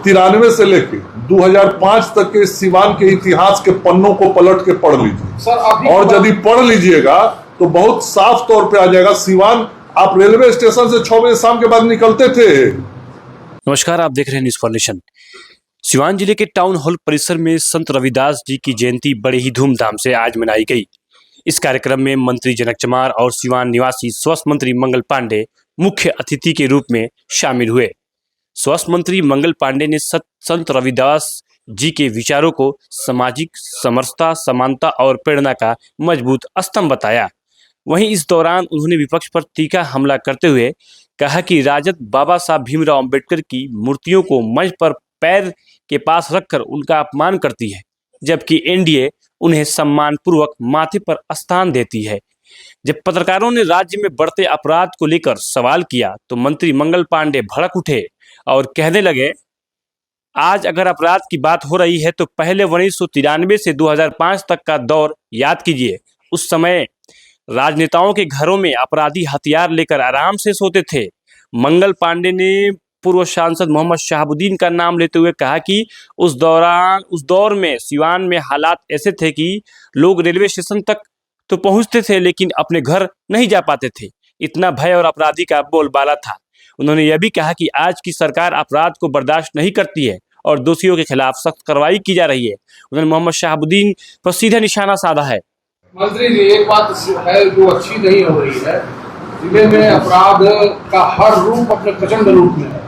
1993 से लेके 2005 तक के सिवान के इतिहास के पन्नों को पलट के पढ़ लीजिए और यदि पढ़ लीजिएगा तो बहुत साफ तौर पे आ जाएगा। सिवान आप रेलवे स्टेशन से 6 बजे शाम के बाद निकलते थे। नमस्कार, आप देख रहे हैं न्यूज़ फॉर नेशन। सिवान जिले के टाउन हॉल परिसर में संत रविदास जी की जयंती बड़े ही धूमधाम से आज मनाई गई। इस कार्यक्रम में मंत्री जनक चमार और सिवान निवासी स्वास्थ्य मंत्री मंगल पांडे मुख्य अतिथि के रूप में शामिल हुए। स्वास्थ्य मंत्री मंगल पांडे ने संत रविदास जी के विचारों को सामाजिक समरसता, समानता और प्रेरणा का मजबूत स्तंभ बताया। वहीं इस दौरान उन्होंने विपक्ष पर तीखा हमला करते हुए कहा कि राजद बाबा साहब भीमराव अंबेडकर की मूर्तियों को मंच पर पैर के पास रखकर उनका अपमान करती है, जबकि एनडीए उन्हें सम्मानपूर्वक माथे पर स्थान देती है। जब पत्रकारों ने राज्य में बढ़ते अपराध को लेकर सवाल किया तो मंत्री मंगल पांडे भड़क उठे और कहने लगे, आज अगर अपराध की बात हो रही है तो पहले 1993 से 2005 तक का दौर याद कीजिए। उस समय राजनेताओं के घरों में अपराधी हथियार लेकर आराम से सोते थे। मंगल पांडे ने पूर्व सांसद मोहम्मद शहाबुद्दीन का नाम लेते हुए कहा कि उस दौर में सिवान में हालात ऐसे थे कि लोग रेलवे स्टेशन तक तो पहुंचते थे लेकिन अपने घर नहीं जा पाते थे। इतना भय और अपराधी का बोलबाला था। उन्होंने यह भी कहा कि आज की सरकार अपराध को बर्दाश्त नहीं करती है और दोषियों के खिलाफ सख्त कार्रवाई की जा रही है। उन्होंने मोहम्मद शहाबुद्दीन पर सीधा निशाना साधा है। मंत्री जी, एक बात है जो अच्छी नहीं हो रही है, जिले में अपराध का हर रूप अपने प्रचंड रूप में है।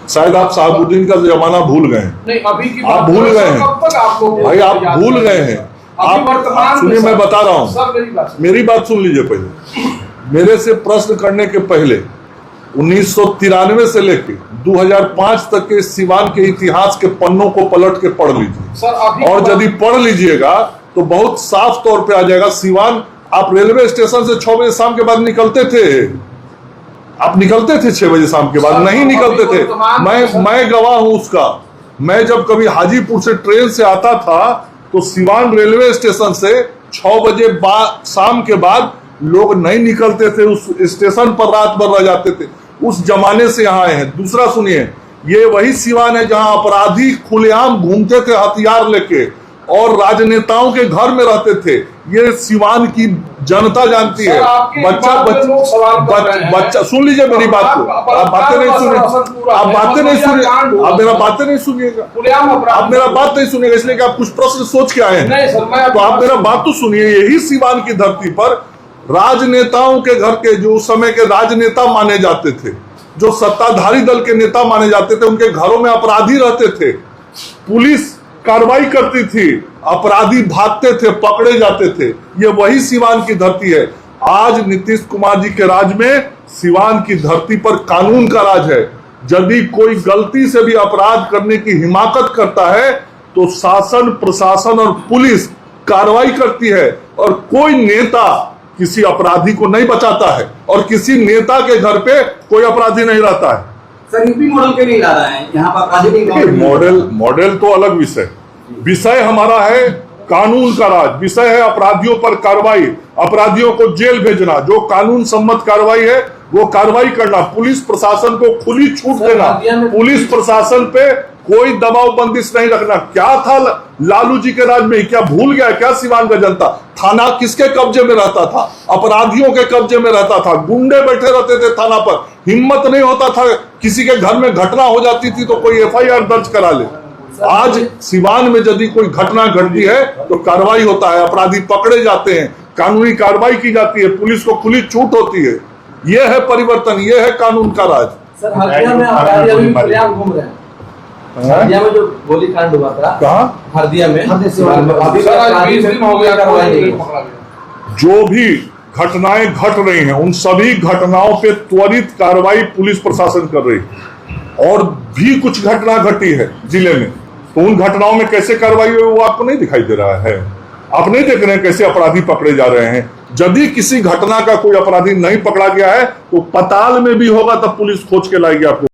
शायद आप शहाबुद्दीन का जमाना भूल गए हैं। नहीं, अभी की आप भूल गए हैं भाई, आप भूल गए हैं। आप सुनिए, मैं बता रहा हूँ, मेरी बात सुन लीजिए। पहले मेरे से प्रश्न करने के पहले 1993 से लेके 2005 तक के सिवान के इतिहास के पन्नों को पलट के पढ़ लीजिए और यदि पढ़ लीजिएगा तो बहुत साफ तौर पे आ जाएगा। सिवान आप रेलवे स्टेशन से 6 बजे शाम के बाद निकलते थे। आप निकलते थे 6 बजे शाम के बाद, नहीं निकलते थे। मैं गवाह हूं उसका। मैं जब कभी हाजीपुर से ट्रेन से आता था तो सिवान रेलवे स्टेशन से 6 बजे शाम के बाद लोग नहीं निकलते थे, उस स्टेशन पर रात भर रह जाते थे। उस जमाने से यहाँ आए हैं। दूसरा सुनिए, ये वही सिवान है जहां अपराधी खुलेआम घूमते थे हथियार लेके और राजनेताओं के घर में रहते थे। ये सिवान की जनता जानती है। बच्चा सुन लीजिए मेरी बात को। आप बातें नहीं सुनिए, आप मेरा बातें नहीं सुनिएगा, आप मेरा बात नहीं सुनिएगा, इसलिए कि आप कुछ प्रश्न सोच के आए हैं। तो आप मेरा बात तो सुनिए। यही सिवान की धरती पर राजनेताओं के घर के, जो उस समय के राजनेता माने जाते थे, जो सत्ताधारी दल के नेता माने जाते थे, उनके घरों में अपराधी रहते थे। पुलिस कार्रवाई करती थी, अपराधी भागते थे, पकड़े जाते थे। ये वही सिवान की धरती है। आज नीतीश कुमार जी के राज में सिवान की धरती पर कानून का राज है। यदि कोई गलती से भी अपराध करने की हिमाकत करता है तो शासन, प्रशासन और पुलिस कार्रवाई करती है और कोई नेता किसी अपराधी को नहीं बचाता है और किसी नेता के घर पे कोई अपराधी नहीं रहता है। सर, यूपी मॉडल के लिए ला रहा है, यहाँ पर अपराधी मॉडल तो अलग विषय। विषय हमारा है कानून का राज, विषय है अपराधियों पर कार्रवाई, अपराधियों को जेल भेजना, जो कानून सम्मत कार्रवाई है वो कार्रवाई करना, पुलिस प्रशासन को खुली छूट देना, पुलिस प्रशासन पे कोई दबाव बंदिश नहीं रखना। क्या था लालू जी के राज में? क्या भूल गया क्या सिवान का जनता? थाना किसके कब्जे में रहता था? अपराधियों के कब्जे में रहता था। गुंडे बैठे रहते थे थाना पर। हिम्मत नहीं होता था, किसी के घर में घटना हो जाती थी तो कोई एफआईआर दर्ज करा ले। आज सिवान में यदि कोई घटना घटती है तो कार्रवाई होता है, अपराधी पकड़े जाते हैं, कानूनी कार्रवाई की जाती है, पुलिस को खुली छूट होती है। यह है परिवर्तन, यह है कानून का राज। सर, हल्दिया में अपराधी अभी खुलेआम घूम रहे हैं। हल्दिया में जो गोलीकांड हुआ था, कहाँ? हल्दिया में। जो भी घटनाएं घट रही हैं उन सभी घटनाओं पे त्वरित कार्रवाई पुलिस प्रशासन कर रही है। और भी कुछ घटना घटी है जिले में, तो उन घटनाओं में कैसे कार्रवाई हुई वो आपको नहीं दिखाई दे रहा है। आप नहीं देख रहे हैं कैसे अपराधी पकड़े जा रहे हैं। यदि किसी घटना का कोई अपराधी नहीं पकड़ा गया है तो पताल में भी होगा तब पुलिस खोज के लाएगी आपको